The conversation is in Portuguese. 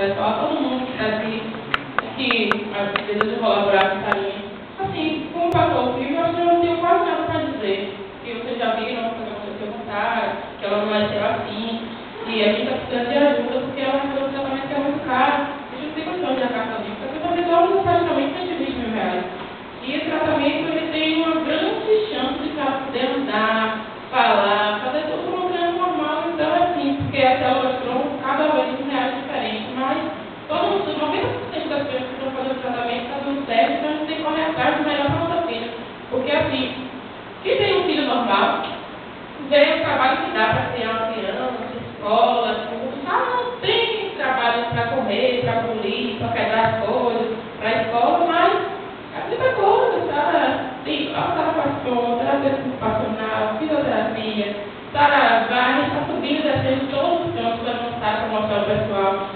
pessoal, todo mundo que está aqui, que deseja colaborar com a linha. Assim, como passou o filme, eu acho que eu não tenho quase nada para dizer. Que vocês já viram o que aconteceu com Sara, que ela não nasceu assim, e a gente está precisando de ajuda porque ela recebeu um tratamento que é muito caro. A gente não tem condição de arcar sozinho, porque o tratamento é praticamente R$120 mil. E esse tratamento ele tem uma grande chance de ela poder andar, falar, fazer tudo como criança normal. Então, assim, porque a célula tronco cada vez em reais diferente, mas todo mundo, 90% das pessoas que estão fazendo tratamento está dando certo, então a gente tem que correr atrás do melhor para a nossa filha. Porque, assim, quem tem um filho normal, vê o trabalho que dá para criar uma criança, escola, tudo, não tem trabalho para comer, para polir, para quebrar as coisas, para a escola, mas é muita coisa, sabe? Tem a Sara passou, terapia ocupacional, fisioterapia, Sara vai, está subindo e descendo todos os campos para mostrar para o pessoal.